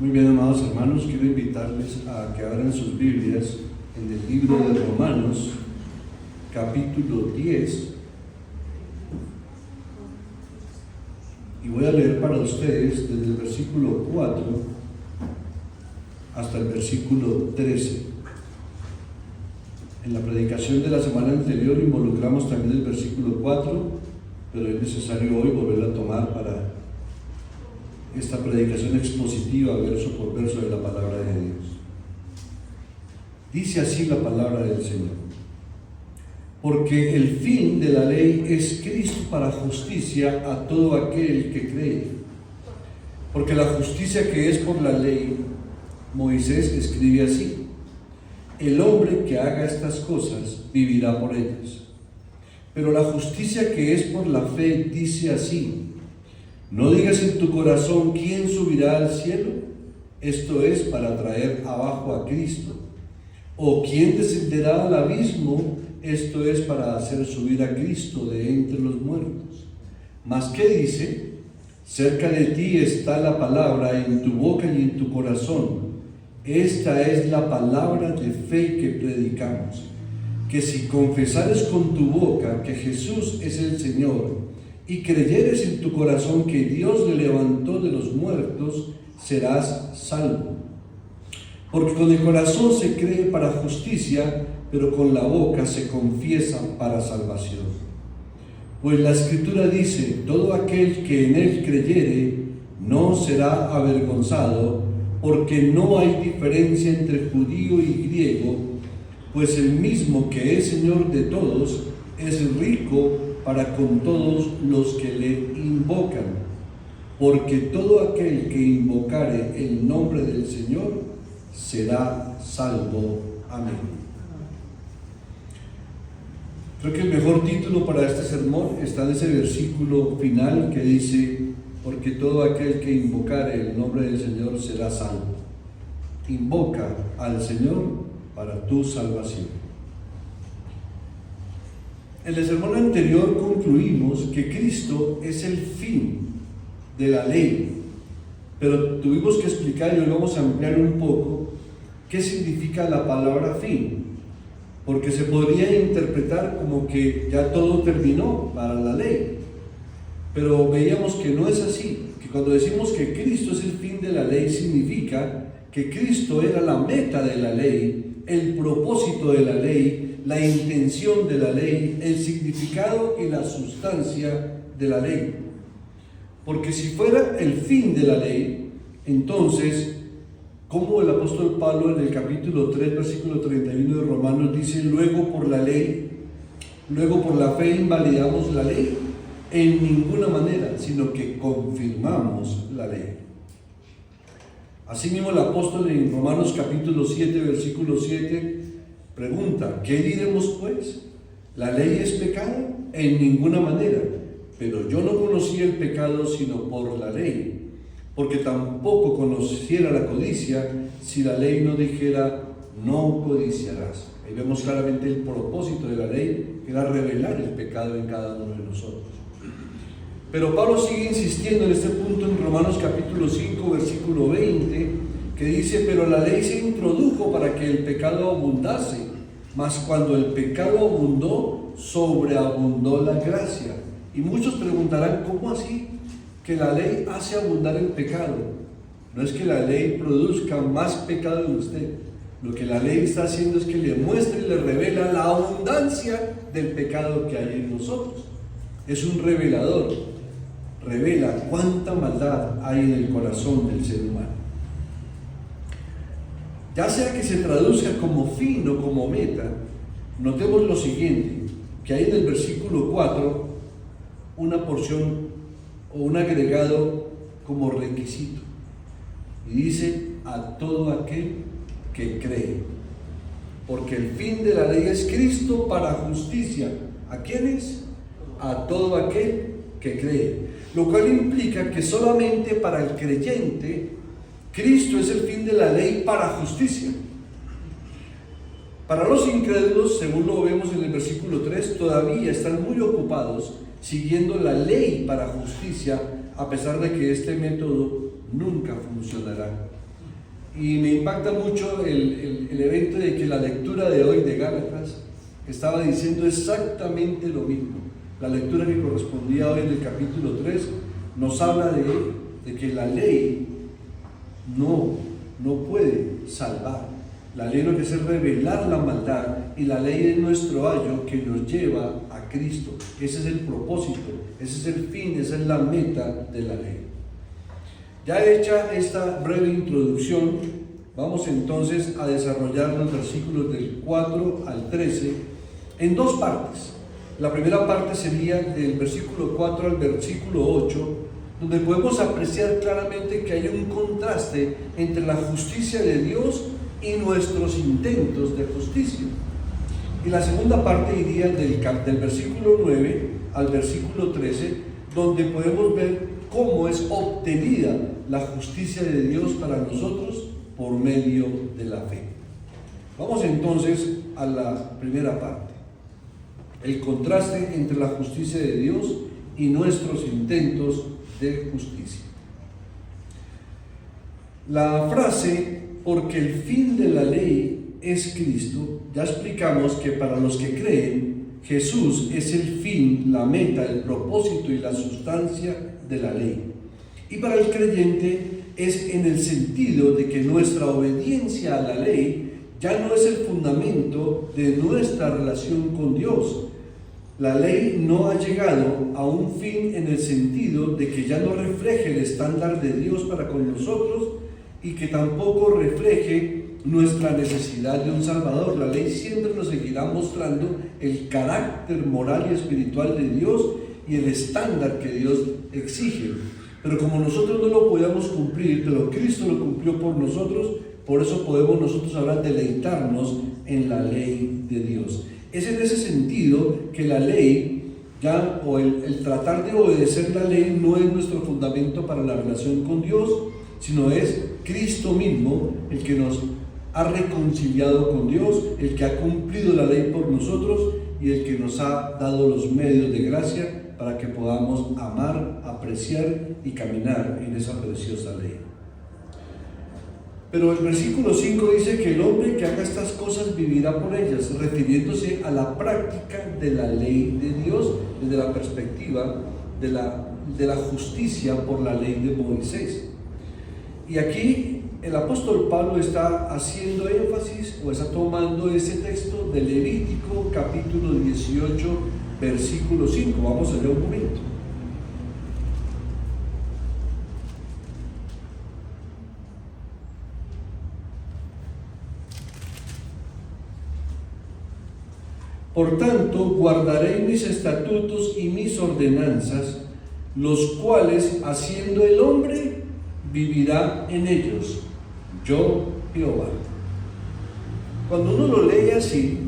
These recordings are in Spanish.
Muy bien, amados hermanos, quiero invitarles a que abran sus Biblias en el libro de Romanos, capítulo 10, y voy a leer para ustedes desde el versículo 4 hasta el versículo 13. En la predicación de la semana anterior involucramos también el versículo 4, pero es necesario hoy volverlo a tomar para esta predicación expositiva, verso por verso, de la palabra de Dios. Dice así la palabra del Señor: porque el fin de la ley es Cristo para justicia a todo aquel que cree. Porque la justicia que es por la ley, Moisés escribe así: el hombre que haga estas cosas vivirá por ellas. Pero la justicia que es por la fe dice así: no digas en tu corazón quién subirá al cielo, esto es para traer abajo a Cristo, o quién descenderá al abismo, esto es para hacer subir a Cristo de entre los muertos. Mas ¿qué dice? Cerca de ti está la palabra, en tu boca y en tu corazón. Esta es la palabra de fe que predicamos, que si confesares con tu boca que Jesús es el Señor, y creyeres en tu corazón que Dios le levantó de los muertos, serás salvo. Porque con el corazón se cree para justicia, pero con la boca se confiesa para salvación. Pues la Escritura dice: todo aquel que en él creyere no será avergonzado, porque no hay diferencia entre judío y griego, pues el mismo que es Señor de todos es rico para con todos los que le invocan, porque todo aquel que invocare el nombre del Señor será salvo. Amén. Creo que el mejor título para este sermón está en ese versículo final que dice: porque todo aquel que invocare el nombre del Señor será salvo. Invoca al Señor para tu salvación. En el sermón anterior concluimos que Cristo es el fin de la ley, pero tuvimos que explicar, y hoy vamos a ampliar un poco, qué significa la palabra fin, porque se podría interpretar como que ya todo terminó para la ley, pero veíamos que no es así, que cuando decimos que Cristo es el fin de la ley, significa que Cristo era la meta de la ley, el propósito de la ley, la intención de la ley, el significado y la sustancia de la ley. Porque si fuera el fin de la ley, entonces, como el apóstol Pablo en el capítulo 3, versículo 31 de Romanos dice: luego por la ley, luego por la fe invalidamos la ley, en ninguna manera, sino que confirmamos la ley. Asimismo el apóstol en Romanos capítulo 7, versículo 7 pregunta: ¿qué diremos pues? ¿La ley es pecado? En ninguna manera. Pero yo no conocía el pecado sino por la ley, porque tampoco conociera la codicia si la ley no dijera: no codiciarás. Ahí vemos claramente el propósito de la ley, que era revelar el pecado en cada uno de nosotros. Pero Pablo sigue insistiendo en este punto en Romanos capítulo 5, versículo 20, que dice: pero la ley se introdujo para que el pecado abundase, mas cuando el pecado abundó, sobreabundó la gracia. Y muchos preguntarán: ¿cómo así que la ley hace abundar el pecado? No es que la ley produzca más pecado en usted. Lo que la ley está haciendo es que le muestra y le revela la abundancia del pecado que hay en nosotros. Es un revelador. Revela cuánta maldad hay en el corazón del ser humano. Ya sea que se traduzca como fin o como meta, notemos lo siguiente, que hay en el versículo 4 una porción o un agregado como requisito. Y dice: a todo aquel que cree. Porque el fin de la ley es Cristo para justicia. ¿A quiénes? A todo aquel que cree. Lo cual implica que solamente para el creyente, Cristo es el fin de la ley para justicia. Para los incrédulos, según lo vemos en el versículo 3, todavía están muy ocupados siguiendo la ley para justicia, a pesar de que este método nunca funcionará. Y me impacta mucho el evento de que la lectura de hoy de Gálatas estaba diciendo exactamente lo mismo. La lectura que correspondía hoy en el capítulo 3 nos habla de que la ley no puede salvar. La ley lo que hace es revelar la maldad, y la ley es nuestro ayo que nos lleva a Cristo. Ese es el propósito, ese es el fin, esa es la meta de la ley. Ya hecha esta breve introducción, vamos entonces a desarrollar los versículos del 4 al 13 en dos partes. La primera parte sería del versículo 4 al versículo 8, donde podemos apreciar claramente que hay un contraste entre la justicia de Dios y nuestros intentos de justicia. Y la segunda parte iría del versículo 9 al versículo 13, donde podemos ver cómo es obtenida la justicia de Dios para nosotros por medio de la fe. Vamos entonces a la primera parte, el contraste entre la justicia de Dios y nuestros intentos de justicia. La frase "porque el fin de la ley es Cristo", ya explicamos que para los que creen, Jesús es el fin, la meta, el propósito y la sustancia de la ley. Y para el creyente es en el sentido de que nuestra obediencia a la ley ya no es el fundamento de nuestra relación con Dios. La ley no ha llegado a un fin en el sentido de que ya no refleje el estándar de Dios para con nosotros, y que tampoco refleje nuestra necesidad de un Salvador. La ley siempre nos seguirá mostrando el carácter moral y espiritual de Dios y el estándar que Dios exige. Pero como nosotros no lo podíamos cumplir, pero Cristo lo cumplió por nosotros, por eso podemos nosotros ahora deleitarnos en la ley de Dios. Es en ese sentido que la ley, el tratar de obedecer la ley, no es nuestro fundamento para la relación con Dios, sino es Cristo mismo el que nos ha reconciliado con Dios, el que ha cumplido la ley por nosotros y el que nos ha dado los medios de gracia para que podamos amar, apreciar y caminar en esa preciosa ley. Pero el versículo 5 dice que el hombre que haga estas cosas vivirá por ellas, refiriéndose a la práctica de la ley de Dios desde la perspectiva de la justicia por la ley de Moisés. Y aquí el apóstol Pablo está haciendo énfasis, o está tomando ese texto de Levítico capítulo 18 versículo 5. Vamos allá un momento. Por tanto, guardaré mis estatutos y mis ordenanzas, los cuales, haciendo el hombre, vivirá en ellos. Yo, Jehová. Cuando uno lo lee así,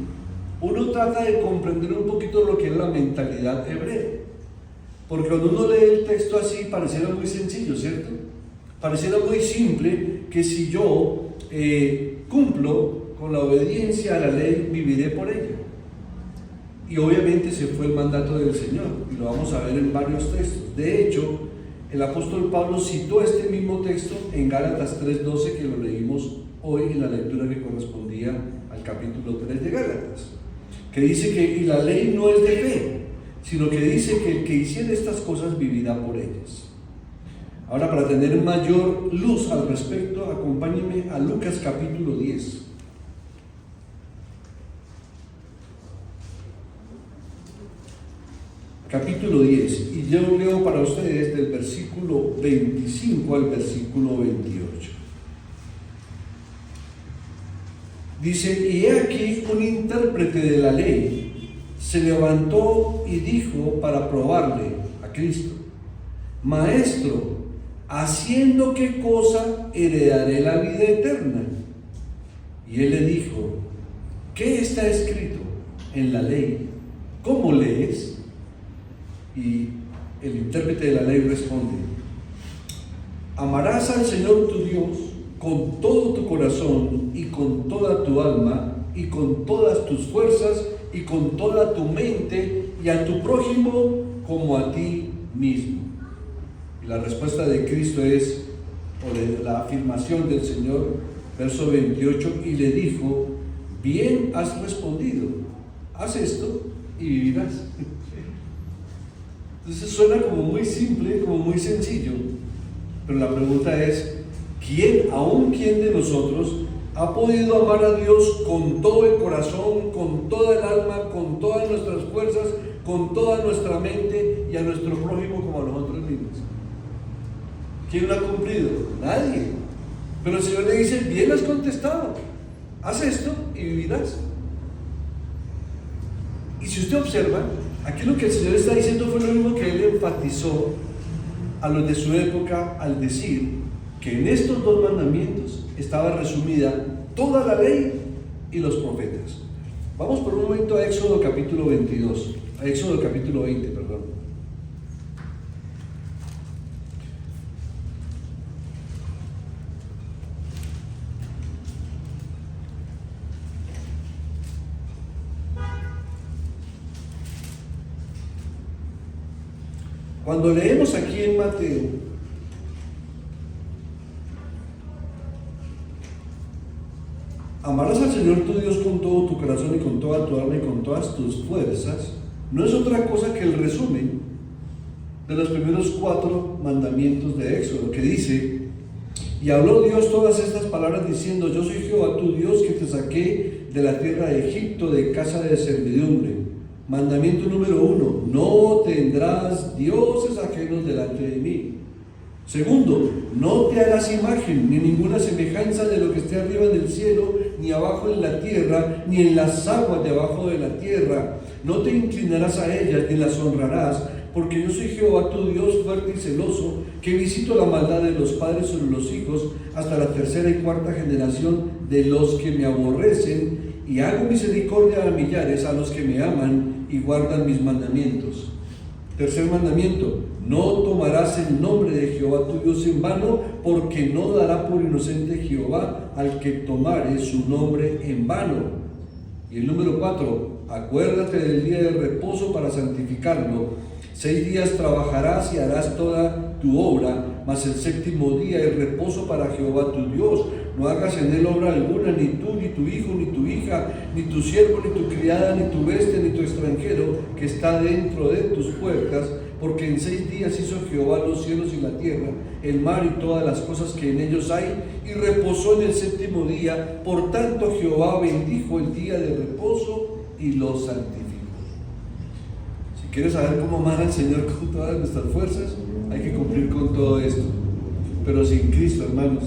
uno trata de comprender un poquito lo que es la mentalidad hebrea. Porque cuando uno lee el texto así, pareciera muy sencillo, ¿cierto? Pareciera muy simple que si yo cumplo con la obediencia a la ley, viviré por ella. Y obviamente se fue el mandato del Señor, y lo vamos a ver en varios textos. De hecho, el apóstol Pablo citó este mismo texto en Gálatas 3:12, que lo leímos hoy en la lectura que correspondía al capítulo 3 de Gálatas, que dice que y la ley no es de fe, sino que dice que el que hiciera estas cosas vivirá por ellas. Ahora, para tener mayor luz al respecto, acompáñenme a Lucas capítulo 10. Capítulo 10, y yo leo para ustedes del versículo 25 al versículo 28. Dice: y he aquí un intérprete de la ley se levantó y dijo para probarle a Cristo: Maestro, ¿haciendo qué cosa heredaré la vida eterna? Y él le dijo: ¿qué está escrito en la ley? ¿Cómo lees? Y el intérprete de la ley responde: amarás al Señor tu Dios con todo tu corazón y con toda tu alma y con todas tus fuerzas y con toda tu mente, y a tu prójimo como a ti mismo. Y la respuesta de Cristo es, o de la afirmación del Señor, verso 28, y le dijo: bien has respondido, haz esto y vivirás. Entonces suena como muy simple, como muy sencillo, pero la pregunta es, ¿quién de nosotros ha podido amar a Dios con todo el corazón, con toda el alma, con todas nuestras fuerzas, con toda nuestra mente, y a nuestro prójimo como a nosotros mismos? ¿Quién lo ha cumplido? Nadie. Pero el Señor le dice: bien has contestado, haz esto y vivirás. Y si usted observa, aquí lo que el Señor está diciendo fue lo mismo que Él enfatizó a los de su época al decir que en estos dos mandamientos estaba resumida toda la ley y los profetas. Vamos por un momento a Éxodo capítulo 22, a Éxodo capítulo 20, perdón. Cuando leemos aquí en Mateo, amarás al Señor tu Dios con todo tu corazón y con toda tu alma y con todas tus fuerzas, no es otra cosa que el resumen de los primeros 4 mandamientos de Éxodo, que dice: y habló Dios todas estas palabras diciendo: yo soy Jehová tu Dios, que te saqué de la tierra de Egipto, de casa de servidumbre. Mandamiento número 1: no tendrás dioses ajenos delante de mí. Segundo: no te harás imagen ni ninguna semejanza de lo que esté arriba en el cielo, ni abajo en la tierra, ni en las aguas debajo de la tierra. No te inclinarás a ellas ni las honrarás, porque yo soy Jehová tu Dios, fuerte y celoso, que visito la maldad de los padres sobre los hijos hasta la 3ª y 4ª generación de los que me aborrecen, y hago misericordia a millares, a los que me aman y guardan mis mandamientos. Tercer mandamiento: no tomarás el nombre de Jehová tu Dios en vano, porque no dará por inocente Jehová al que tomare su nombre en vano. Y el número 4: acuérdate del día de reposo para santificarlo. 6 días trabajarás y harás toda tu obra, mas el 7º día es reposo para Jehová tu Dios. No hagas en él obra alguna, ni tú, ni tu hijo, ni tu hija, ni tu siervo, ni tu criada, ni tu bestia, ni tu extranjero que está dentro de tus puertas, porque en 6 días hizo Jehová los cielos y la tierra, el mar y todas las cosas que en ellos hay, y reposó en el 7º día. Por tanto Jehová bendijo el día de reposo y lo santificó. Si quieres saber cómo amar al Señor con todas nuestras fuerzas, hay que cumplir con todo esto. Pero sin Cristo, hermanos,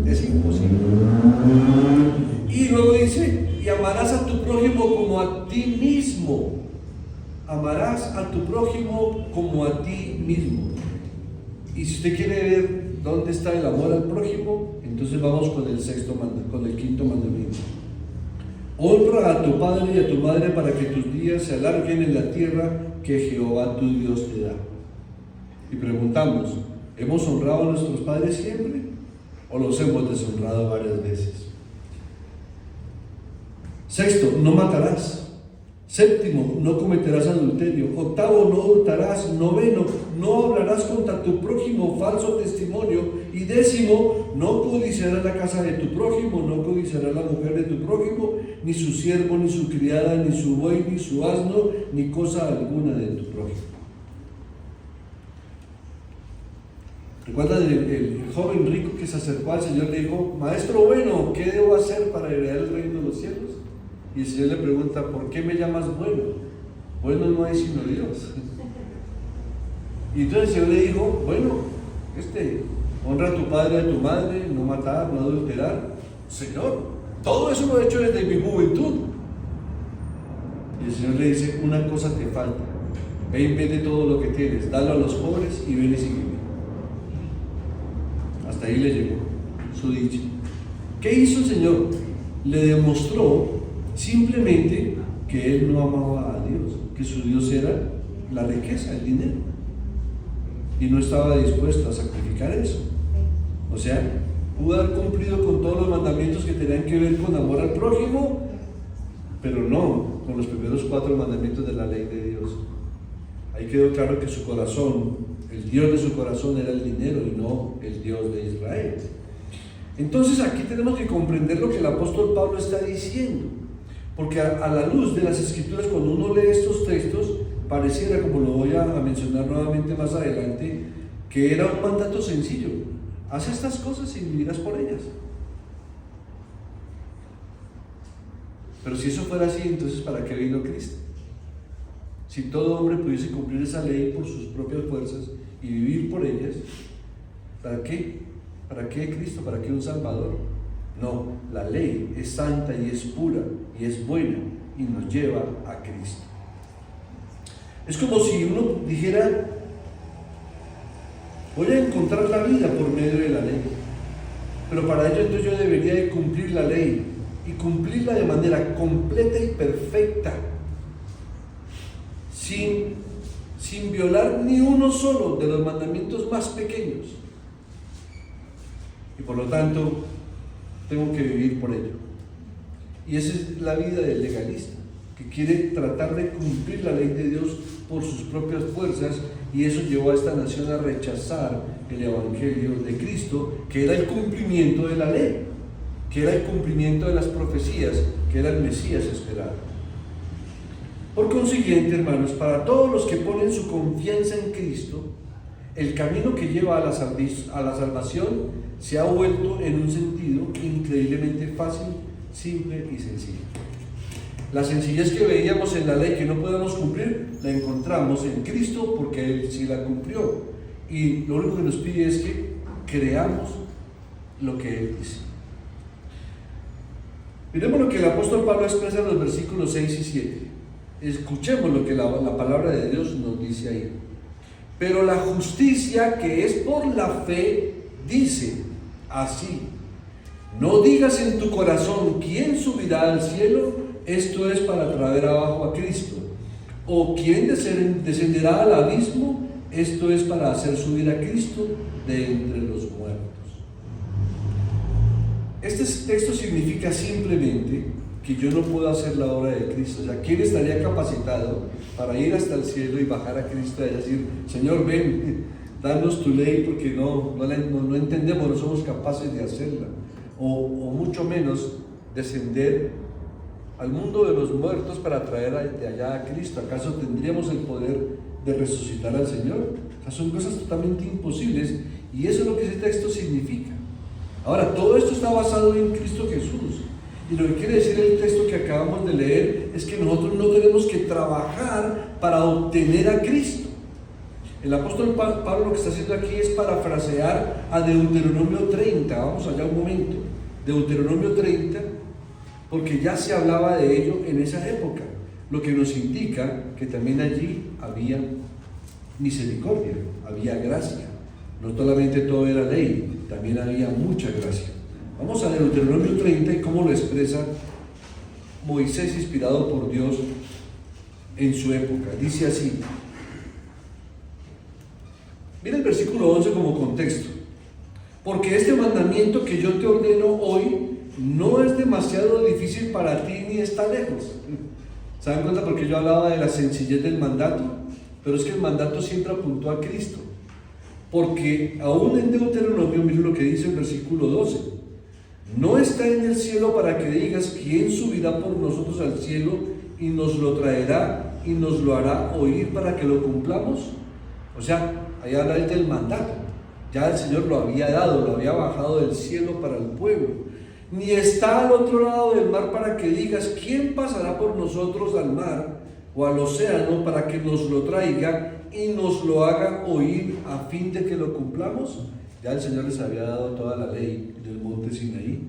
es imposible. Y luego dice: y amarás a tu prójimo como a ti mismo. Amarás a tu prójimo como a ti mismo. Y si usted quiere ver dónde está el amor al prójimo, entonces vamos con el 5º mandamiento. Honra a tu padre y a tu madre para que tus días se alarguen en la tierra que Jehová tu Dios te da. Y preguntamos: ¿hemos honrado a nuestros padres siempre o los hemos deshonrado varias veces? 6, no matarás. 7, no cometerás adulterio. 8, no hurtarás. 9, no hablarás contra tu prójimo falso testimonio. Y 10, no codiciarás la casa de tu prójimo, no codiciarás la mujer de tu prójimo, ni su siervo, ni su criada, ni su buey, ni su asno, ni cosa alguna de tu prójimo. ¿Recuerdan el joven rico que se acercó al Señor y le dijo: maestro bueno, ¿qué debo hacer para heredar el reino de los cielos? Y el Señor le pregunta: ¿por qué me llamas bueno? Bueno no hay sino Dios. Y entonces el Señor le dijo: bueno, honra a tu padre y a tu madre, no matar, no adulterar. Señor, todo eso lo he hecho desde mi juventud. Y el Señor le dice: una cosa te falta. Ve y vende todo lo que tienes, dalo a los pobres y ven y sígueme. Hasta ahí le llegó su dicho. ¿Qué hizo el Señor? Le demostró simplemente que él no amaba a Dios, que su Dios era la riqueza, el dinero, y no estaba dispuesto a sacrificar eso. O sea, pudo haber cumplido con todos los mandamientos que tenían que ver con amor al prójimo, pero no con los primeros 4 mandamientos de la ley de Dios. Ahí quedó claro que su corazón, el Dios de su corazón era el dinero y no el Dios de Israel. Entonces aquí tenemos que comprender lo que el apóstol Pablo está diciendo, porque a la luz de las Escrituras, cuando uno lee estos textos, pareciera, como lo voy a mencionar nuevamente más adelante, que era un mandato sencillo: haz estas cosas y vivirás por ellas. Pero si eso fuera así, entonces ¿para qué vino Cristo? Si todo hombre pudiese cumplir esa ley por sus propias fuerzas y vivir por ellas, ¿para qué? ¿Para qué Cristo? ¿Para qué un Salvador? No, la ley es santa y es pura y es buena y nos lleva a Cristo. Es como si uno dijera: voy a encontrar la vida por medio de la ley, pero para ello entonces yo debería de cumplir la ley y cumplirla de manera completa y perfecta, sin violar ni uno solo de los mandamientos más pequeños, y por lo tanto tengo que vivir por ello. Y esa es la vida del legalista, que quiere tratar de cumplir la ley de Dios por sus propias fuerzas, y eso llevó a esta nación a rechazar el evangelio de Cristo, que era el cumplimiento de la ley, que era el cumplimiento de las profecías, que era el Mesías esperado. Por consiguiente, hermanos, para todos los que ponen su confianza en Cristo, el camino que lleva a la salvación se ha vuelto en un sentido increíblemente fácil, simple y sencillo. La sencillez que veíamos en la ley que no podemos cumplir, la encontramos en Cristo, porque Él sí la cumplió. Y lo único que nos pide es que creamos lo que Él dice. Miremos lo que el apóstol Pablo expresa en los versículos 6 y 7. Escuchemos lo que la palabra de Dios nos dice ahí. Pero la justicia que es por la fe dice así: no digas en tu corazón quién subirá al cielo, esto es para traer abajo a Cristo, o quién descenderá al abismo, esto es para hacer subir a Cristo de entre los muertos. Este texto significa simplemente que yo no puedo hacer la obra de Cristo. O sea, ¿quién estaría capacitado para ir hasta el cielo y bajar a Cristo y decir: Señor, ven, danos tu ley, porque no entendemos, no somos capaces de hacerla? O mucho menos descender al mundo de los muertos para traer de allá a Cristo. ¿Acaso tendríamos el poder de resucitar al Señor? O sea, son cosas totalmente imposibles, y eso es lo que ese texto significa. Ahora, todo esto está basado en Cristo Jesús, y lo que quiere decir el texto que acabamos de leer es que nosotros no tenemos que trabajar para obtener a Cristo. El apóstol Pablo lo que está haciendo aquí es parafrasear a Deuteronomio 30. Vamos allá un momento. Deuteronomio 30, porque ya se hablaba de ello en esa época, lo que nos indica que también allí había misericordia, había gracia. No solamente todo era ley, también había mucha gracia. Vamos a Deuteronomio 30 y cómo lo expresa Moisés, inspirado por Dios en su época. Dice así. Mira el versículo 11 como contexto. Porque este mandamiento que yo te ordeno hoy no es demasiado difícil para ti ni está lejos. ¿Se dan cuenta? Porque yo hablaba de la sencillez del mandato, pero es que el mandato siempre apuntó a Cristo. Porque aún en Deuteronomio, mira lo que dice el versículo 12: no está en el cielo para que digas quién subirá por nosotros al cielo y nos lo traerá y nos lo hará oír para que lo cumplamos. O sea, ahí habla él del mandato. Ya el Señor lo había dado, lo había bajado del cielo para el pueblo. Ni está al otro lado del mar para que digas quién pasará por nosotros al mar o al océano para que nos lo traiga y nos lo haga oír a fin de que lo cumplamos. Ya el Señor les había dado toda la ley del monte Sinaí.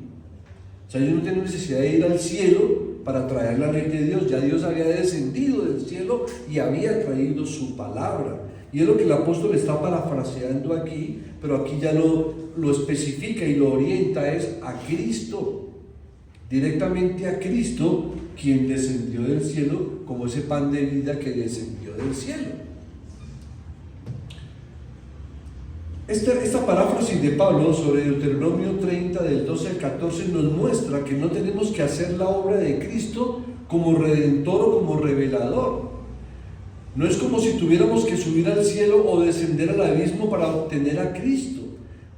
O sea, ellos no tienen necesidad de ir al cielo para traer la ley de Dios. Ya Dios había descendido del cielo y había traído su palabra. Y es lo que el apóstol está parafraseando aquí, pero aquí ya lo especifica y lo orienta, es a Cristo, directamente a Cristo, quien descendió del cielo como ese pan de vida que descendió del cielo. Esta paráfrasis de Pablo sobre Deuteronomio 30 del 12 al 14 nos muestra que no tenemos que hacer la obra de Cristo como redentor o como revelador. No es como si tuviéramos que subir al cielo o descender al abismo para obtener a Cristo.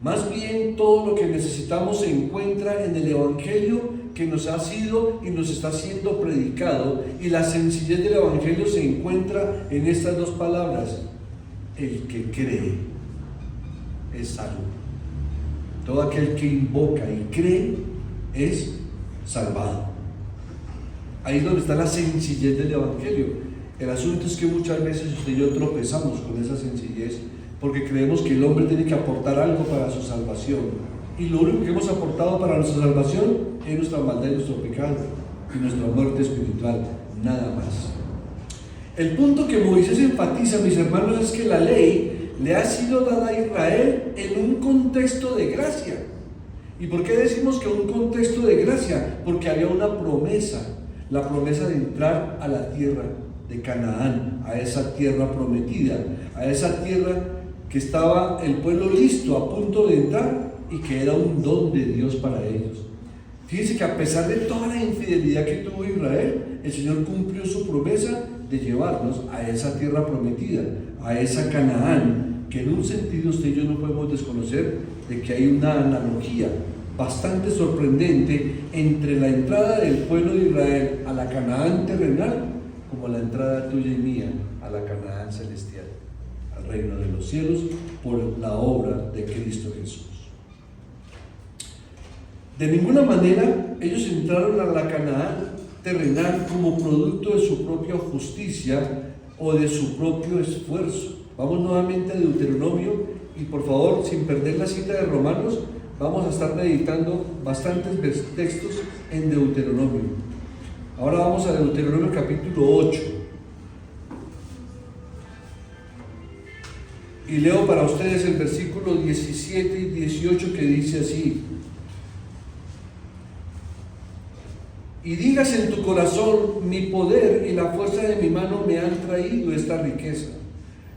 Más bien, todo lo que necesitamos se encuentra en el Evangelio que nos ha sido y nos está siendo predicado, y la sencillez del Evangelio se encuentra en estas dos palabras: el que cree es salvo. Todo aquel que invoca y cree es salvado. Ahí es donde está la sencillez del Evangelio. El asunto es que muchas veces usted y yo tropezamos con esa sencillez porque creemos que el hombre tiene que aportar algo para su salvación. Y lo único que hemos aportado para nuestra salvación es nuestra maldad y nuestro pecado y nuestra muerte espiritual, nada más. El punto que Moisés enfatiza, mis hermanos, es que la ley le ha sido dada a Israel en un contexto de gracia. ¿Y por qué decimos que un contexto de gracia? Porque había una promesa, la promesa de entrar a la tierra de Canaán, a esa tierra prometida, a esa tierra que estaba el pueblo listo, a punto de entrar, y que era un don de Dios para ellos. Fíjense que a pesar de toda la infidelidad que tuvo Israel, el Señor cumplió su promesa de llevarnos a esa tierra prometida, a esa Canaán, que en un sentido usted y yo no podemos desconocer de que hay una analogía bastante sorprendente entre la entrada del pueblo de Israel a la Canaán terrenal como la entrada tuya y mía a la Canaán celestial, al reino de los cielos, por la obra de Cristo Jesús. De ninguna manera ellos entraron a la Canaán terrenal como producto de su propia justicia o de su propio esfuerzo. Vamos nuevamente a Deuteronomio y, por favor, sin perder la cita de Romanos, vamos a estar meditando bastantes textos en Deuteronomio. Ahora vamos a Deuteronomio capítulo 8. Y leo para ustedes el versículo 17 y 18 que dice así: y digas en tu corazón, mi poder y la fuerza de mi mano me han traído esta riqueza,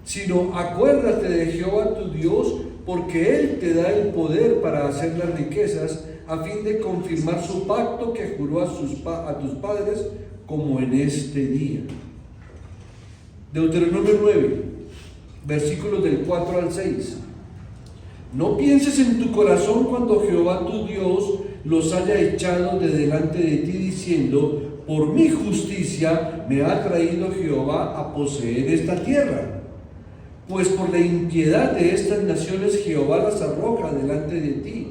sino acuérdate de Jehová tu Dios, porque Él te da el poder para hacer las riquezas, a fin de confirmar su pacto que juró a tus padres, como en este día. Deuteronomio 9, versículos del 4 al 6. No pienses en tu corazón cuando Jehová tu Dios los haya echado de delante de ti, diciendo, por mi justicia me ha traído Jehová a poseer esta tierra. Pues por la impiedad de estas naciones Jehová las arroja delante de ti.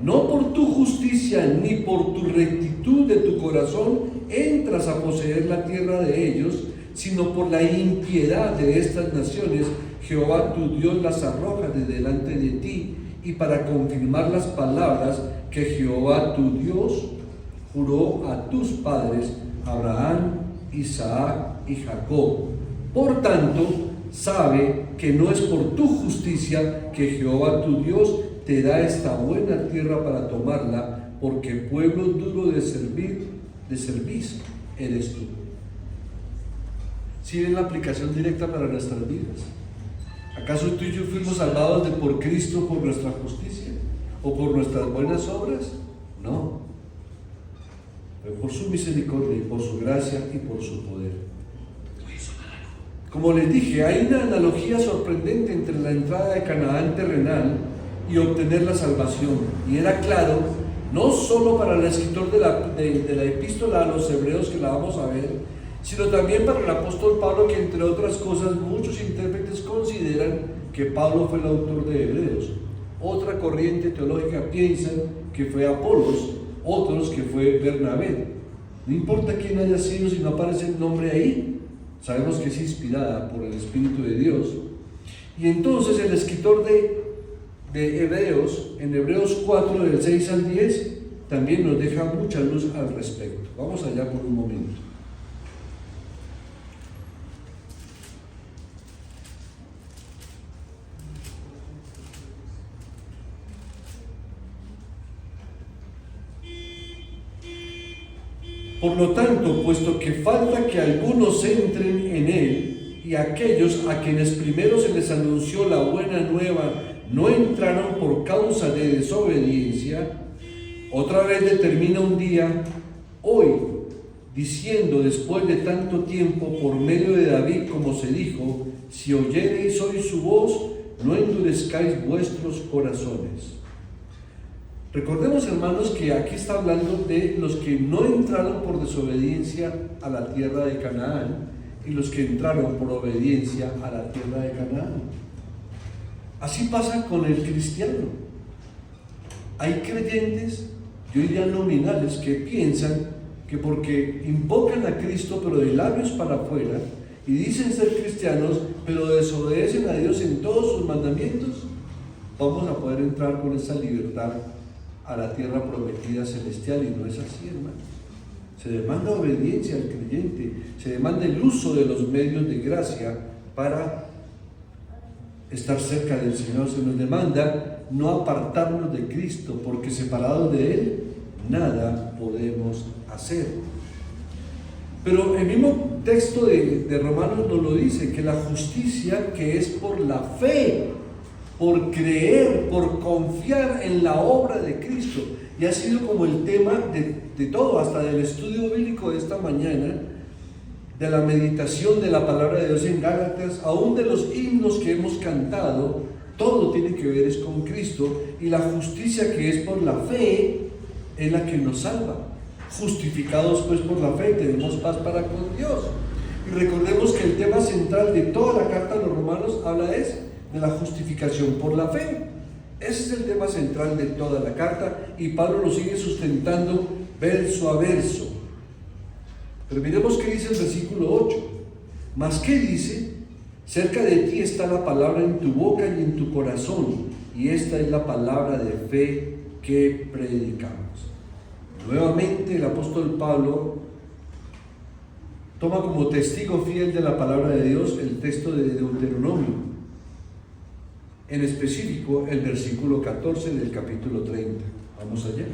No por tu justicia ni por tu rectitud de tu corazón entras a poseer la tierra de ellos, sino por la impiedad de estas naciones Jehová tu Dios las arroja de delante de ti, y para confirmar las palabras que Jehová tu Dios juró a tus padres, Abraham, Isaac y Jacob. Por tanto, sabe que no es por tu justicia que Jehová tu Dios te da esta buena tierra para tomarla, porque pueblo duro de servir eres tú. ¿Sí ven la aplicación directa para nuestras vidas? ¿Acaso tú y yo fuimos salvados de por Cristo por nuestra justicia o por nuestras buenas obras? No. Fue por su misericordia y por su gracia y por su poder. Como les dije, hay una analogía sorprendente entre la entrada de Canaán terrenal y obtener la salvación. Y era claro, no solo para el escritor de la epístola a los hebreos, que la vamos a ver, sino también para el apóstol Pablo, que entre otras cosas muchos intérpretes consideran que Pablo fue el autor de Hebreos. Otra corriente teológica piensa que fue Apolos, otros que fue Bernabé. No importa quién haya sido, si no aparece el nombre ahí, sabemos que es inspirada por el Espíritu de Dios. Y entonces el escritor de Hebreos, en Hebreos 4, del 6 al 10, también nos deja mucha luz al respecto. Vamos allá por un momento. Por lo tanto, puesto que falta que algunos entren en él, y aquellos a quienes primero se les anunció la buena nueva no entraron por causa de desobediencia, otra vez determina un día, hoy, diciendo después de tanto tiempo por medio de David, como se dijo: si oyereis hoy su voz, no endurezcáis vuestros corazones. Recordemos, hermanos, que aquí está hablando de los que no entraron por desobediencia a la tierra de Canaán y los que entraron por obediencia a la tierra de Canaán. Así pasa con el cristiano. Hay creyentes, yo diría nominales, que piensan que porque invocan a Cristo pero de labios para afuera y dicen ser cristianos pero desobedecen a Dios en todos sus mandamientos, vamos a poder entrar con esa libertad a la tierra prometida celestial, y no es así, hermano. Se demanda obediencia al creyente, se demanda el uso de los medios de gracia para estar cerca del Señor. Se nos demanda no apartarnos de Cristo, porque separados de Él nada podemos hacer. Pero el mismo texto de Romanos nos lo dice, que la justicia que es por la fe, por creer, por confiar en la obra de Cristo, y ha sido como el tema de todo, hasta del estudio bíblico de esta mañana, de la meditación de la palabra de Dios en Gálatas, aún de los himnos que hemos cantado, todo tiene que ver es con Cristo, y la justicia que es por la fe es la que nos salva. Justificados pues por la fe, tenemos paz para con Dios. Y recordemos que el tema central de toda la carta a los romanos habla de la justificación por la fe. Ese es el tema central de toda la carta, y Pablo lo sigue sustentando verso a verso. Pero miremos qué dice el versículo 8. ¿Mas qué dice? Cerca de ti está la palabra en tu boca y en tu corazón, y esta es la palabra de fe que predicamos. Nuevamente el apóstol Pablo toma como testigo fiel de la palabra de Dios el texto de Deuteronomio, en específico el versículo 14 del capítulo 30. Vamos allá.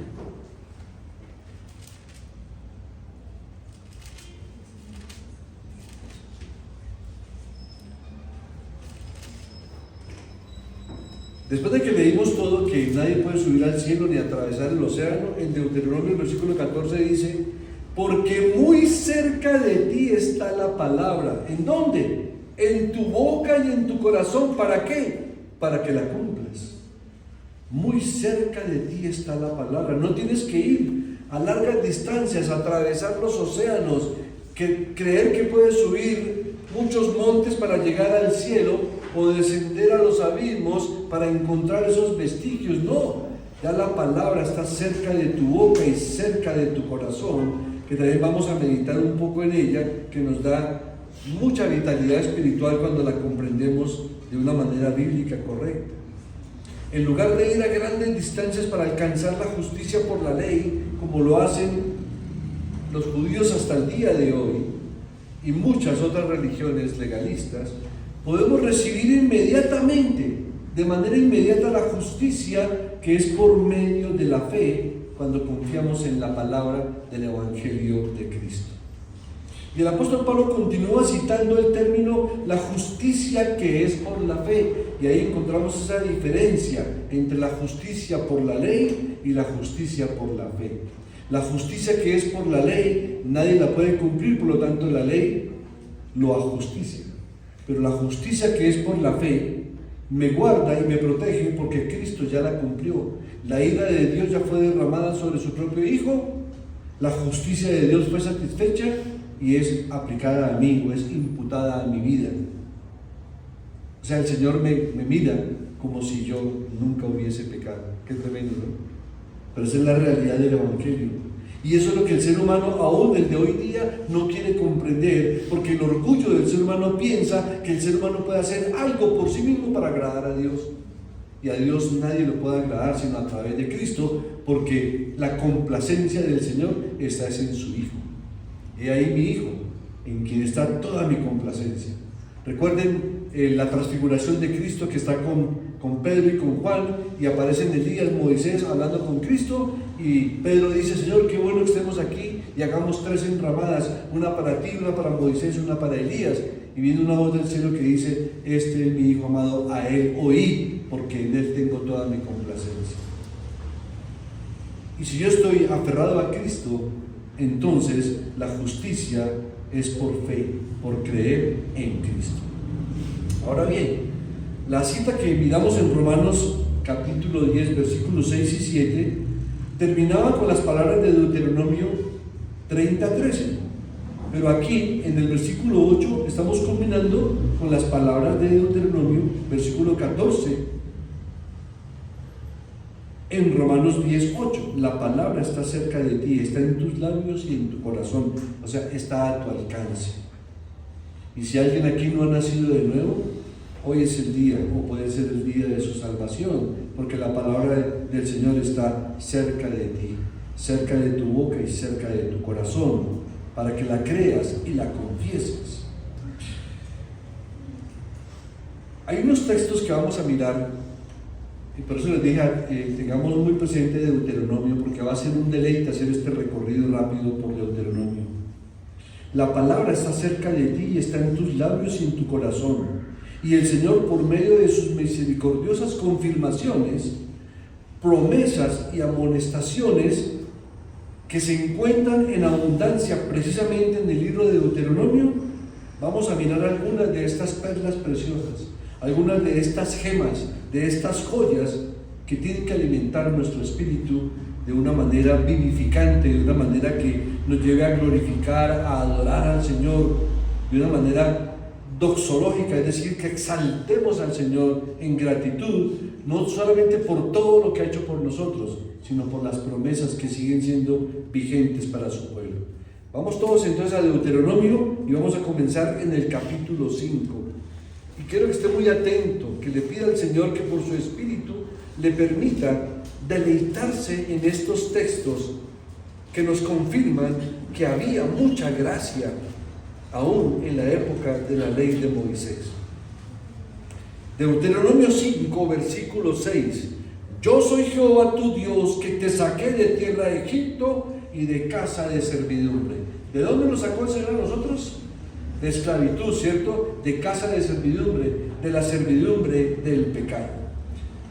Después de que leímos todo, que nadie puede subir al cielo ni atravesar el océano, en Deuteronomio el versículo 14 dice: porque muy cerca de ti está la palabra. ¿En dónde? En tu boca y en tu corazón. ¿Para qué? Para que la cumplas. Muy cerca de ti está la palabra. No tienes que ir a largas distancias, a atravesar los océanos, creer que puedes subir muchos montes para llegar al cielo, o descender a los abismos para encontrar esos vestigios. No, ya la palabra está cerca de tu boca y cerca de tu corazón, que también vamos a meditar un poco en ella, que nos da mucha vitalidad espiritual cuando la comprendemos de una manera bíblica correcta. En lugar de ir a grandes distancias para alcanzar la justicia por la ley, como lo hacen los judíos hasta el día de hoy y muchas otras religiones legalistas, podemos recibir inmediatamente, de manera inmediata, la justicia que es por medio de la fe, cuando confiamos en la palabra del Evangelio de Cristo. Y el apóstol Pablo continúa citando el término la justicia que es por la fe, y ahí encontramos esa diferencia entre la justicia por la ley y la justicia por la fe. La justicia que es por la ley nadie la puede cumplir, por lo tanto la ley lo ajusticia. Pero la justicia que es por la fe me guarda y me protege, porque Cristo ya la cumplió. La ira de Dios ya fue derramada sobre su propio Hijo, la justicia de Dios fue satisfecha y es aplicada a mí, o es imputada a mi vida. O sea, el Señor me mira como si yo nunca hubiese pecado. Qué tremendo, ¿no? Pero esa es la realidad del Evangelio. Y eso es lo que el ser humano, aún el de hoy día, no quiere comprender, porque el orgullo del ser humano piensa que el ser humano puede hacer algo por sí mismo para agradar a Dios. Y a Dios nadie lo puede agradar sino a través de Cristo, porque la complacencia del Señor está en su Hijo. He ahí mi Hijo, en quien está toda mi complacencia. Recuerden la transfiguración de Cristo, que está con Pedro y con Juan, y aparece en Elías, Moisés hablando con Cristo, y Pedro dice: Señor, qué bueno que estemos aquí y hagamos 3 enramadas, una para ti, una para Moisés y una para Elías. Y viene una voz del cielo que dice: este es mi Hijo amado, a él oí, porque en él tengo toda mi complacencia. Y si yo estoy aferrado a Cristo, entonces la justicia es por fe, por creer en Cristo. Ahora bien, la cita que miramos en Romanos capítulo 10, versículos 6 y 7, terminaba con las palabras de Deuteronomio 30:13. Pero aquí, en el versículo 8, estamos combinando con las palabras de Deuteronomio, versículo 14, en Romanos 10:8. La palabra está cerca de ti, está en tus labios y en tu corazón, o sea, está a tu alcance. Y si alguien aquí no ha nacido de nuevo, hoy es el día, o puede ser el día de su salvación, porque la palabra del Señor está cerca de ti, cerca de tu boca y cerca de tu corazón, para que la creas y la confieses. Hay unos textos que vamos a mirar, y por eso les dije, tengamos muy presente Deuteronomio, porque va a ser un deleite hacer este recorrido rápido por Deuteronomio. La palabra está cerca de ti y está en tus labios y en tu corazón. Y el Señor, por medio de sus misericordiosas confirmaciones, promesas y amonestaciones que se encuentran en abundancia precisamente en el libro de Deuteronomio, vamos a mirar algunas de estas perlas preciosas, algunas de estas gemas, de estas joyas que tienen que alimentar nuestro espíritu de una manera vivificante, de una manera que nos lleve a glorificar, a adorar al Señor, de una manera doxológica, es decir, que exaltemos al Señor en gratitud, no solamente por todo lo que ha hecho por nosotros, sino por las promesas que siguen siendo vigentes para su pueblo. Vamos todos entonces a Deuteronomio y vamos a comenzar en el capítulo 5. Y quiero que esté muy atento, que le pida al Señor que por su Espíritu le permita deleitarse en estos textos que nos confirman que había mucha gracia aún en la época de la ley de Moisés. Deuteronomio 5, versículo 6. Yo soy Jehová tu Dios, que te saqué de tierra de Egipto y de casa de servidumbre. ¿De dónde nos sacó el Señor a nosotros? De esclavitud, ¿cierto? De casa de servidumbre, de la servidumbre del pecado.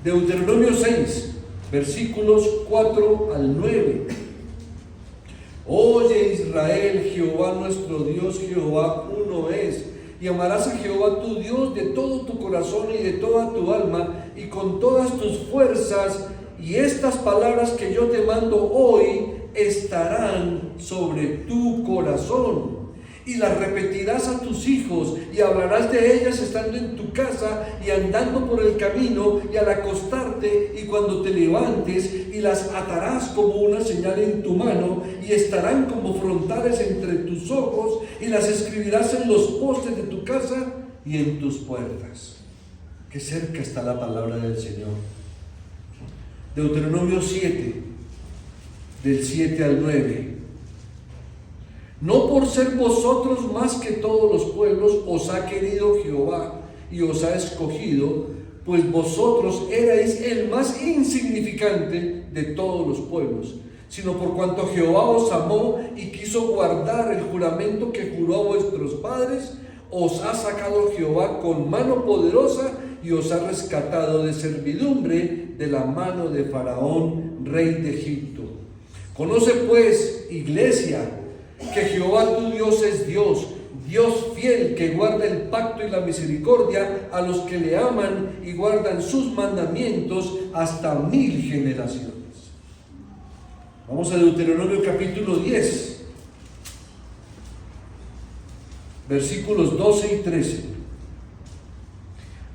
Deuteronomio 6, versículos 4 al 9. Oye Israel, Jehová nuestro Dios, Jehová uno es. Y amarás a Jehová tu Dios de todo tu corazón y de toda tu alma y con todas tus fuerzas. Y estas palabras que yo te mando hoy estarán sobre tu corazón. Y las repetirás a tus hijos y hablarás de ellas estando en tu casa y andando por el camino y al acostarte y cuando te levantes, y las atarás como una señal en tu mano y estarán como frontales entre tus ojos, y las escribirás en los postes de tu casa y en tus puertas. Qué cerca está la palabra del Señor. Deuteronomio 7, del 7 al 9. No por ser vosotros más que todos los pueblos os ha querido Jehová y os ha escogido, pues vosotros erais el más insignificante de todos los pueblos, sino por cuanto Jehová os amó y quiso guardar el juramento que juró a vuestros padres, os ha sacado Jehová con mano poderosa y os ha rescatado de servidumbre de la mano de Faraón, rey de Egipto. Conoce pues, iglesia, que Jehová tu Dios es Dios, Dios fiel, que guarda el pacto y la misericordia a los que le aman y guardan sus mandamientos hasta 1000 generaciones. Vamos a Deuteronomio capítulo 10, versículos 12 y 13.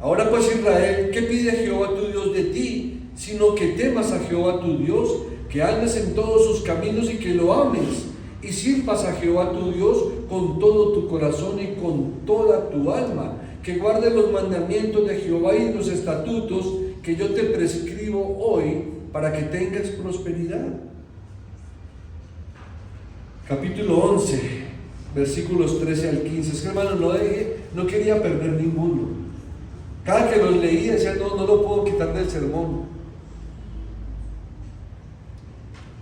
Ahora pues Israel, ¿qué pide Jehová tu Dios de ti? Sino que temas a Jehová tu Dios, que andes en todos sus caminos y que lo ames, y sirvas a Jehová tu Dios con todo tu corazón y con toda tu alma, que guardes los mandamientos de Jehová y los estatutos que yo te prescribo hoy, para que tengas prosperidad. Capítulo 11, versículos 13 al 15. Es que, hermano, no quería perder ninguno. Cada que los leía decía, no lo puedo quitar del sermón.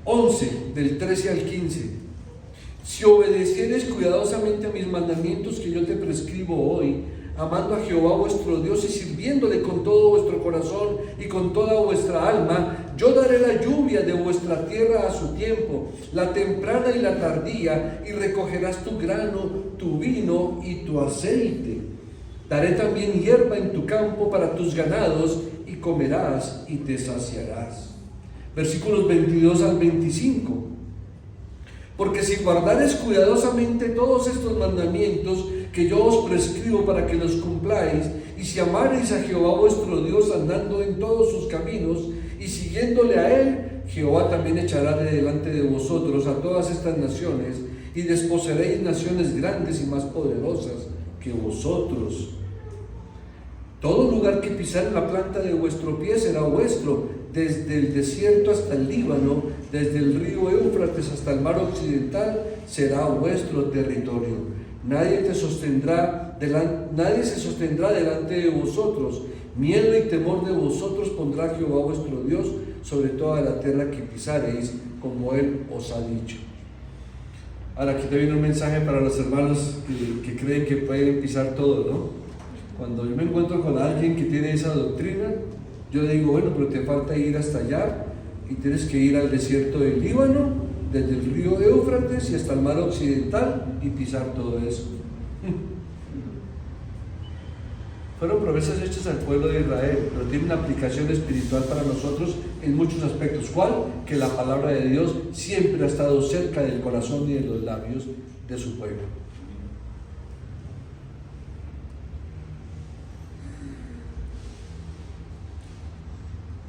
11, del 13 al 15. Si obedecieres cuidadosamente a mis mandamientos que yo te prescribo hoy, amando a Jehová vuestro Dios y sirviéndole con todo vuestro corazón y con toda vuestra alma, yo daré la lluvia de vuestra tierra a su tiempo, la temprana y la tardía, y recogerás tu grano, tu vino y tu aceite. Daré también hierba en tu campo para tus ganados, y comerás y te saciarás. Versículos 22 al 25. Porque si guardares cuidadosamente todos estos mandamientos que yo os prescribo para que los cumpláis, y si amareis a Jehová vuestro Dios andando en todos sus caminos y siguiéndole a él, Jehová también echará de delante de vosotros a todas estas naciones, y desposeeréis naciones grandes y más poderosas que vosotros. Todo lugar que pisare la planta de vuestro pie será vuestro, desde el desierto hasta el Líbano, desde el río Éufrates hasta el mar occidental, será vuestro territorio. Nadie se sostendrá delante de vosotros. Miedo y temor de vosotros pondrá Jehová vuestro Dios sobre toda la tierra que pisareis, como Él os ha dicho. Ahora, aquí te viene un mensaje para los hermanos que creen que pueden pisar todo, ¿no? Cuando yo me encuentro con alguien que tiene esa doctrina, yo le digo, bueno, pero te falta ir hasta allá y tienes que ir al desierto del Líbano, desde el río Éufrates y hasta el mar occidental, y pisar todo eso. Fueron promesas hechas al pueblo de Israel, pero tienen una aplicación espiritual para nosotros en muchos aspectos. ¿Cuál? Que la palabra de Dios siempre ha estado cerca del corazón y de los labios de su pueblo.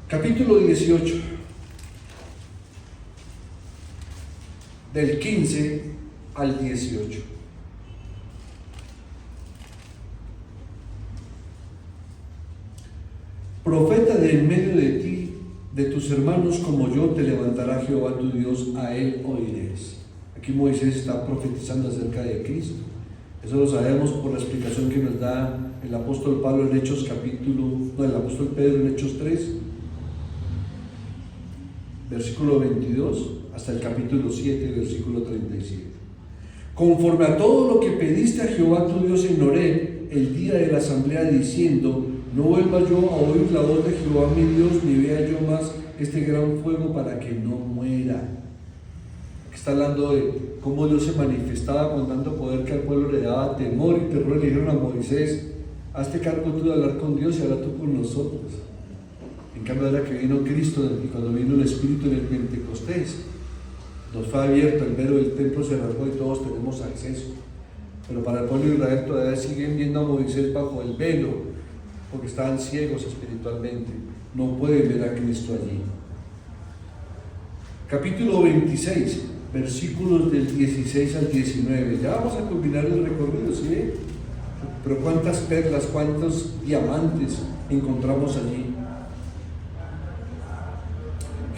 Capítulo 18, del 15 al 18. Profeta de en medio de ti, de tus hermanos como yo, te levantará Jehová tu Dios, a él oiréis. Aquí Moisés está profetizando acerca de Cristo. Eso lo sabemos por la explicación que nos da el apóstol Pablo en Hechos el apóstol Pedro en Hechos 3, versículo 22, hasta el capítulo 7, versículo 37. Conforme a todo lo que pediste a Jehová tu Dios en Horeb, el día de la asamblea, diciendo, no vuelva yo a oír la voz de Jehová mi Dios, ni vea yo más este gran fuego para que no muera. Aquí está hablando de cómo Dios se manifestaba con tanto poder que al pueblo le daba temor y terror. Le dijeron a Moisés, hazte cargo tú de hablar con Dios y habla tú con nosotros. En cambio, ahora que vino Cristo y cuando vino el Espíritu en el Pentecostés, nos fue abierto el velo del templo, se rasgó y todos tenemos acceso. Pero para el pueblo de Israel todavía siguen viendo a Moisés bajo el velo, porque estaban ciegos espiritualmente, no pueden ver a Cristo allí. Capítulo 26, versículos del 16 al 19. Ya vamos a culminar el recorrido, ¿sí? Pero cuántas perlas, cuántos diamantes encontramos allí.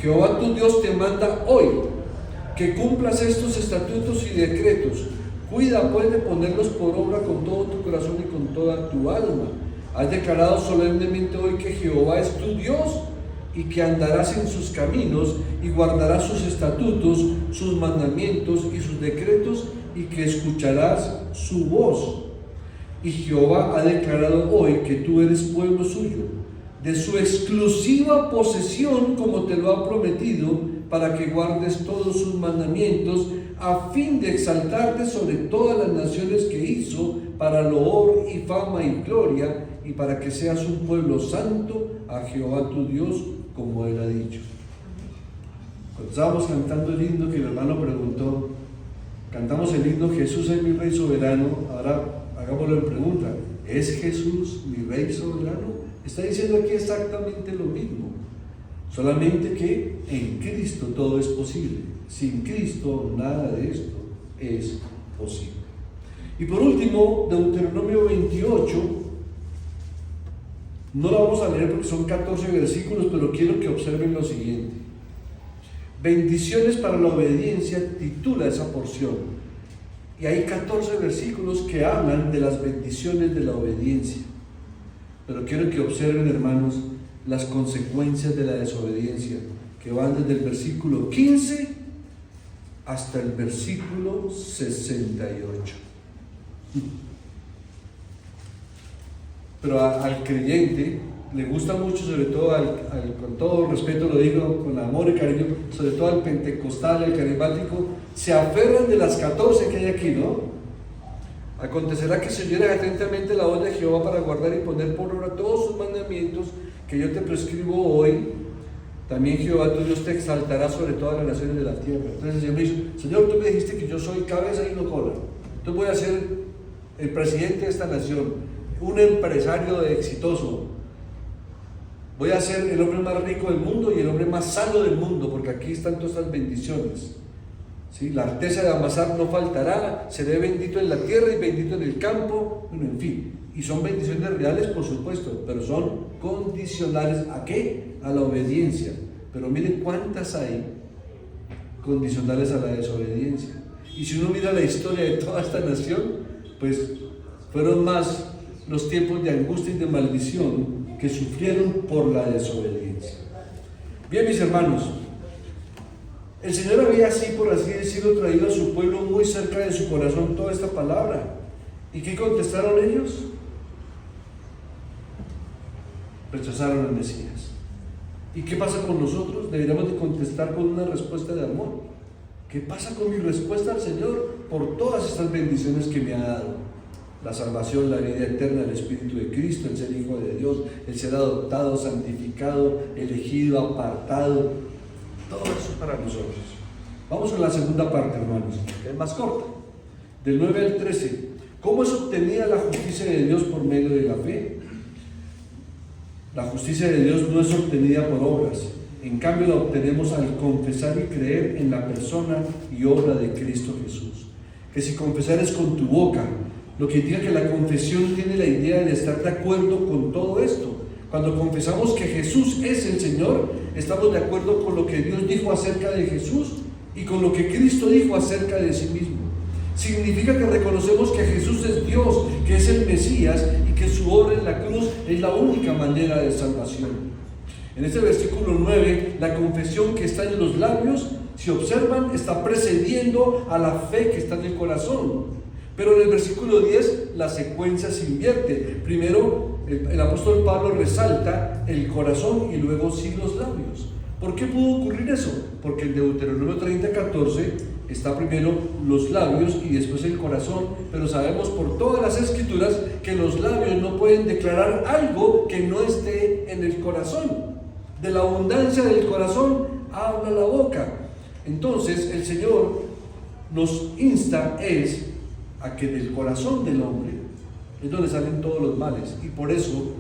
Jehová tu Dios te manda hoy que cumplas estos estatutos y decretos. Cuida pues de ponerlos por obra con todo tu corazón y con toda tu alma. Has declarado solemnemente hoy que Jehová es tu Dios y que andarás en sus caminos y guardarás sus estatutos, sus mandamientos y sus decretos, y que escucharás su voz. Y Jehová ha declarado hoy que tú eres pueblo suyo, de su exclusiva posesión, como te lo ha prometido, para que guardes todos sus mandamientos, a fin de exaltarte sobre todas las naciones que hizo, para loor y fama y gloria, y para que seas un pueblo santo a Jehová tu Dios, como Él ha dicho. Cuando estábamos cantando el himno que el hermano preguntó, cantamos el himno Jesús es mi Rey soberano. Ahora hagámoslo en pregunta, ¿es Jesús mi Rey soberano? Está diciendo aquí exactamente lo mismo, solamente que en Cristo todo es posible. Sin Cristo nada de esto es posible. Y por último, Deuteronomio 28, no lo vamos a leer porque son 14 versículos, pero quiero que observen lo siguiente. Bendiciones para la obediencia titula esa porción, y hay 14 versículos que hablan de las bendiciones de la obediencia. Pero quiero que observen, hermanos, las consecuencias de la desobediencia, que van desde el versículo 15 hasta el versículo 68. Pero al creyente le gusta mucho, sobre todo con todo respeto lo digo, con amor y cariño, sobre todo al pentecostal, al carismático, se aferran de las 14 que hay aquí, ¿no? Acontecerá que si oyeres atentamente la voz de Jehová para guardar y poner por obra todos sus mandamientos que yo te prescribo hoy, también Jehová tu Dios te exaltará sobre todas las naciones de la tierra. Entonces el Señor me dice, Señor, tú me dijiste que yo soy cabeza y no cola. Entonces voy a ser el presidente de esta nación, un empresario exitoso. Voy a ser el hombre más rico del mundo y el hombre más sano del mundo, porque aquí están todas estas bendiciones. ¿Sí? La arteza de amasar no faltará, seré bendito en la tierra y bendito en el campo, bueno, en fin. Y son bendiciones reales, por supuesto, pero son condicionales. ¿A qué? A la obediencia. Pero miren cuántas hay condicionales a la desobediencia. Y si uno mira la historia de toda esta nación, pues fueron más los tiempos de angustia y de maldición que sufrieron por la desobediencia. Bien, mis hermanos, el Señor había así, por así decirlo, traído a su pueblo muy cerca de su corazón toda esta palabra. ¿Y qué contestaron ellos? Rechazaron al Mesías. ¿Y qué pasa con nosotros? Deberíamos de contestar con una respuesta de amor. ¿Qué pasa con mi respuesta al Señor por todas estas bendiciones que me ha dado? La salvación, la vida eterna, el Espíritu de Cristo, el ser hijo de Dios, el ser adoptado, santificado, elegido, apartado. Todo eso es para nosotros. Vamos a la segunda parte, hermanos, que es más corta, del 9 al 13. ¿Cómo es obtenida la justicia de Dios por medio de la fe? La justicia de Dios no es obtenida por obras, en cambio la obtenemos al confesar y creer en la persona y obra de Cristo Jesús. Que si confesares con tu boca, lo que indica que la confesión tiene la idea de estar de acuerdo con todo esto. Cuando confesamos que Jesús es el Señor, estamos de acuerdo con lo que Dios dijo acerca de Jesús y con lo que Cristo dijo acerca de sí mismo. Significa que reconocemos que Jesús es Dios, que es el Mesías y que su obra en la cruz es la única manera de salvación. En este versículo 9, la confesión que está en los labios, si observan, está precediendo a la fe que está en el corazón. Pero en el versículo 10 la secuencia se invierte. Primero el apóstol Pablo resalta el corazón y luego sí los labios. ¿Por qué pudo ocurrir eso? Porque en Deuteronomio 30:14 está primero los labios y después el corazón, pero sabemos por todas las escrituras que los labios no pueden declarar algo que no esté en el corazón. De la abundancia del corazón habla la boca. Entonces el Señor nos insta a que del corazón del hombre es donde salen todos los males, y por eso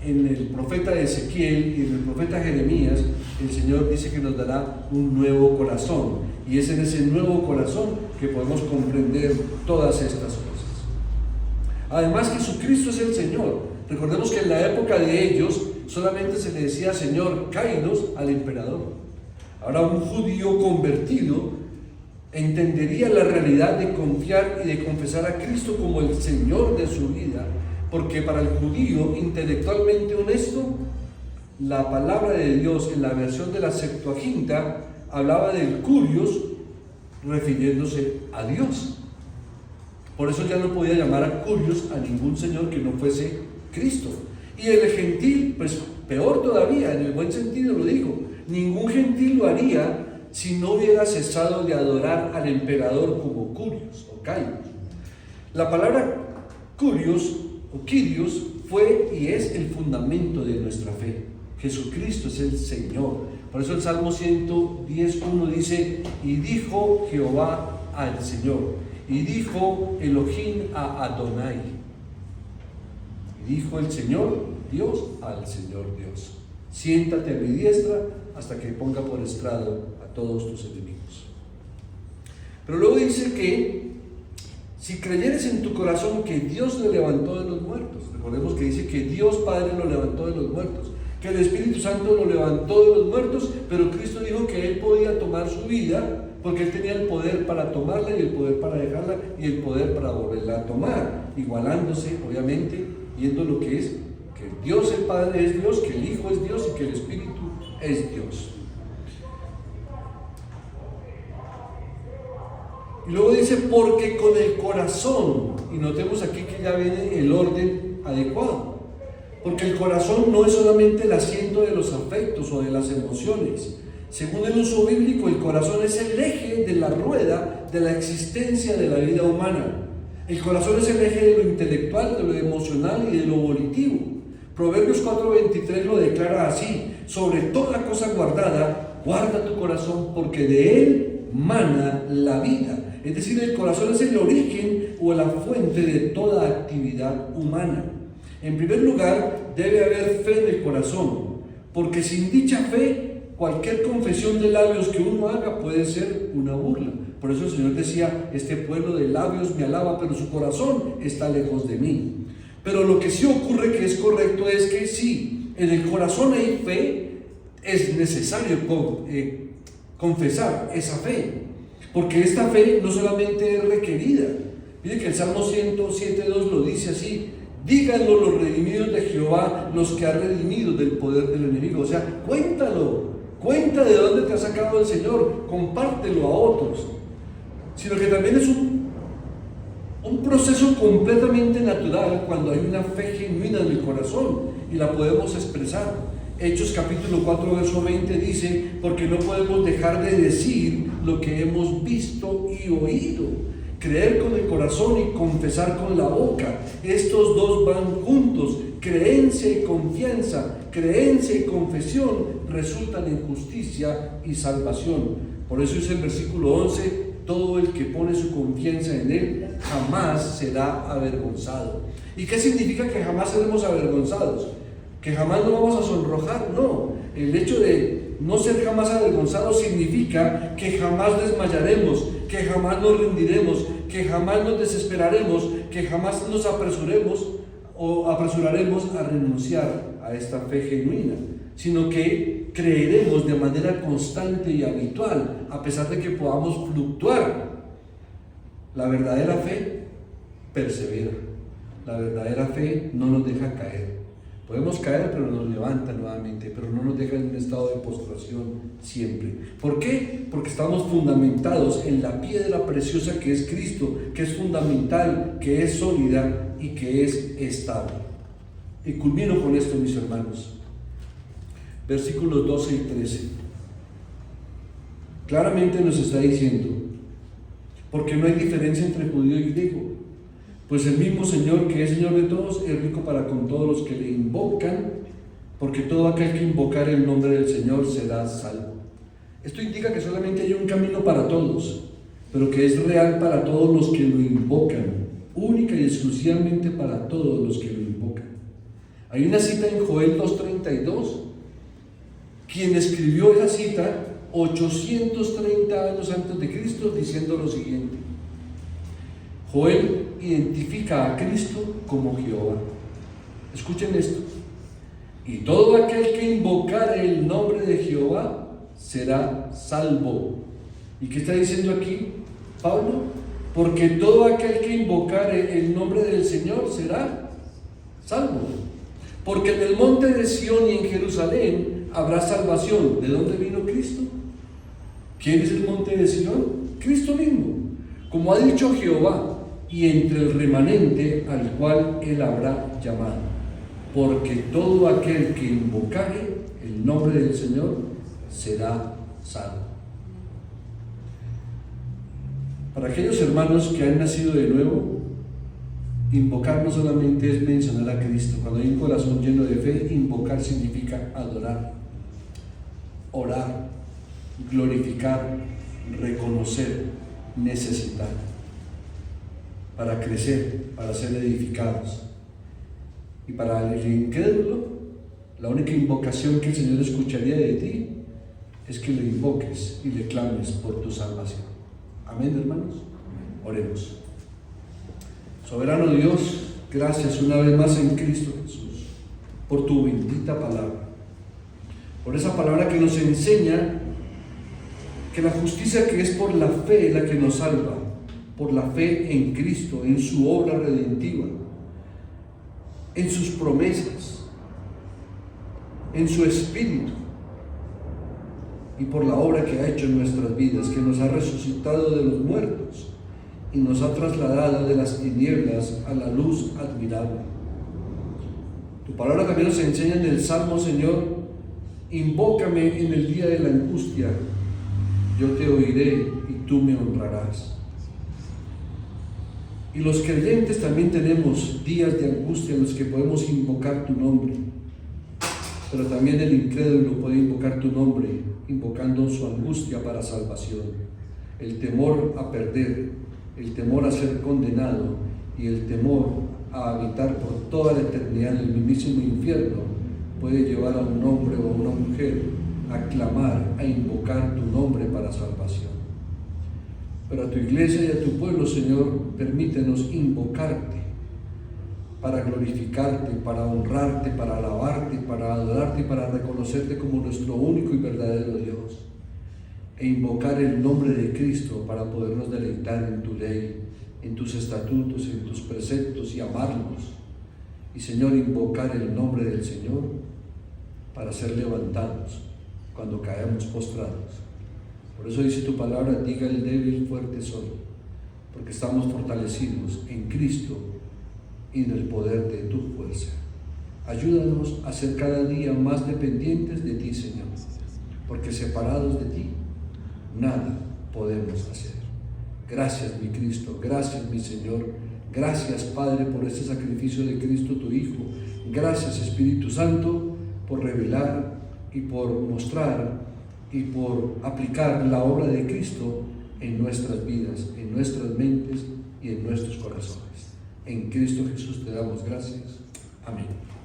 en el profeta Ezequiel y en el profeta Jeremías el Señor dice que nos dará un nuevo corazón, y es en ese nuevo corazón que podemos comprender todas estas cosas. Además, Jesucristo es el Señor. Recordemos que en la época de ellos solamente se le decía Señor Kairos al emperador. Ahora un judío convertido entendería la realidad de confiar y de confesar a Cristo como el Señor de su vida, porque para el judío intelectualmente honesto, la palabra de Dios en la versión de la Septuaginta hablaba del Kurios refiriéndose a Dios. Por eso ya no podía llamar a Kurios a ningún Señor que no fuese Cristo. Y el gentil, pues peor todavía, en el buen sentido lo digo, ningún gentil lo haría si no hubiera cesado de adorar al emperador como Kurios o Kairos. La palabra Kurios o Kyrios fue y es el fundamento de nuestra fe. Jesucristo es el Señor. Por eso el Salmo 110:1 dice: y dijo Jehová al Señor, y dijo Elohim a Adonai, y dijo el Señor Dios al Señor Dios: siéntate a mi diestra hasta que ponga por estrado a todos tus enemigos. Pero luego dice que si creyeres en tu corazón que Dios le levantó de los muertos, recordemos que dice que Dios Padre lo levantó de los muertos, que el Espíritu Santo lo levantó de los muertos, pero Cristo dijo que Él podía tomar su vida porque Él tenía el poder para tomarla y el poder para dejarla y el poder para volverla a tomar, igualándose obviamente, viendo lo que es que Dios el Padre es Dios, que el Hijo es Dios y que el Espíritu es Dios. Y luego dice, porque con el corazón, y notemos aquí que ya viene el orden adecuado, Porque el corazón no es solamente el asiento de los afectos o de las emociones. Según el uso bíblico, el corazón es el eje de la rueda de la existencia de la vida humana. El corazón es el eje de lo intelectual, de lo emocional y de lo volitivo. Proverbios 4:23 lo declara así: sobre toda cosa guardada, guarda tu corazón, porque de él mana la vida. Es decir, el corazón es el origen o la fuente de toda actividad humana. En primer lugar, debe haber fe en el corazón, porque sin dicha fe, cualquier confesión de labios que uno haga puede ser una burla. Por eso el Señor decía: este pueblo de labios me alaba, pero su corazón está lejos de mí. Pero lo que sí ocurre que es correcto es que sí, en el corazón hay fe, es necesario confesar esa fe, porque esta fe no solamente es requerida. Mire que el Salmo 107:2 lo dice así: díganlo los redimidos de Jehová, los que ha redimido del poder del enemigo. O sea, cuéntalo, cuenta de dónde te ha sacado el Señor, compártelo a otros. Sino que también es un proceso completamente natural cuando hay una fe genuina en el corazón y la podemos expresar. Hechos capítulo 4 verso 20 dice: porque no podemos dejar de decir lo que hemos visto y oído. Creer con el corazón y confesar con la boca, estos dos van juntos. Creencia y confianza, creencia y confesión resultan en justicia y salvación. Por eso dice el versículo 11: todo el que pone su confianza en él jamás será avergonzado. ¿Y qué significa que jamás seremos avergonzados? ¿Que jamás nos vamos a sonrojar? No, el hecho de no ser jamás avergonzados significa que jamás desmayaremos, que jamás nos rendiremos, que jamás nos desesperaremos, que jamás nos apresuraremos a renunciar a esta fe genuina, sino que creeremos de manera constante y habitual, a pesar de que podamos fluctuar. La verdadera fe persevera, la verdadera fe no nos deja caer. Podemos caer, pero nos levanta nuevamente, pero no nos deja en un estado de postración siempre. ¿Por qué? Porque estamos fundamentados en la piedra preciosa que es Cristo, que es fundamental, que es sólida y que es estable. Y culmino con esto, mis hermanos. Versículos 12 y 13. Claramente nos está diciendo: porque no hay diferencia entre judío y griego, pues el mismo Señor, que es Señor de todos, es rico para con todos los que le invocan, porque todo aquel que invocar el nombre del Señor será salvo. Esto indica que solamente hay un camino para todos, pero que es real para todos los que lo invocan, única y exclusivamente para todos los que lo invocan. Hay una cita en Joel 2:32, quien escribió esa cita 830 años antes de Cristo, diciendo lo siguiente. Joel identifica a Cristo como Jehová. Escuchen esto: y todo aquel que invocare el nombre de Jehová será salvo. ¿Y qué está diciendo aquí Pablo? Porque todo aquel que invocare el nombre del Señor será salvo. Porque en el monte de Sión y en Jerusalén habrá salvación. ¿De dónde vino Cristo? ¿Quién es el monte de Sión? Cristo mismo. Como ha dicho Jehová, y entre el remanente al cual él habrá llamado. Porque todo aquel que invocare el nombre del Señor será salvo. Para aquellos hermanos que han nacido de nuevo, invocar no solamente es mencionar a Cristo. Cuando hay un corazón lleno de fe, invocar significa adorar, orar, glorificar, reconocer, necesitar, para crecer, para ser edificados. Y para el incrédulo, la única invocación que el Señor escucharía de ti es que le invoques y le clames por tu salvación. Amén, hermanos. Oremos. Soberano Dios, gracias una vez más en Cristo Jesús por tu bendita palabra, por esa palabra que nos enseña que la justicia que es por la fe es la que nos salva, por la fe en Cristo, en su obra redentiva, en sus promesas, en su Espíritu y por la obra que ha hecho en nuestras vidas, que nos ha resucitado de los muertos y nos ha trasladado de las tinieblas a la luz admirable. Tu palabra también nos enseña en el Salmo, Señor, invócame en el día de la angustia, yo te oiré y tú me honrarás. Y los creyentes también tenemos días de angustia en los que podemos invocar tu nombre, pero también el incrédulo puede invocar tu nombre, invocando su angustia para salvación. El temor a perder, el temor a ser condenado y el temor a habitar por toda la eternidad en el mismísimo infierno puede llevar a un hombre o a una mujer a clamar, a invocar tu nombre para salvación. Pero a tu iglesia y a tu pueblo, Señor, permítenos invocarte para glorificarte, para honrarte, para alabarte, para adorarte y para reconocerte como nuestro único y verdadero Dios. E invocar el nombre de Cristo para podernos deleitar en tu ley, en tus estatutos, en tus preceptos y amarlos. Y, Señor, invocar el nombre del Señor para ser levantados cuando caemos postrados. Por eso dice tu palabra, diga el débil, fuerte soy, porque estamos fortalecidos en Cristo y en el poder de tu fuerza. Ayúdanos a ser cada día más dependientes de ti, Señor, porque separados de ti, nada podemos hacer. Gracias, mi Cristo, gracias, mi Señor, gracias, Padre, por este sacrificio de Cristo, tu Hijo. Gracias, Espíritu Santo, por revelar y por mostrar y por aplicar la obra de Cristo en nuestras vidas, en nuestras mentes y en nuestros corazones. En Cristo Jesús te damos gracias. Amén.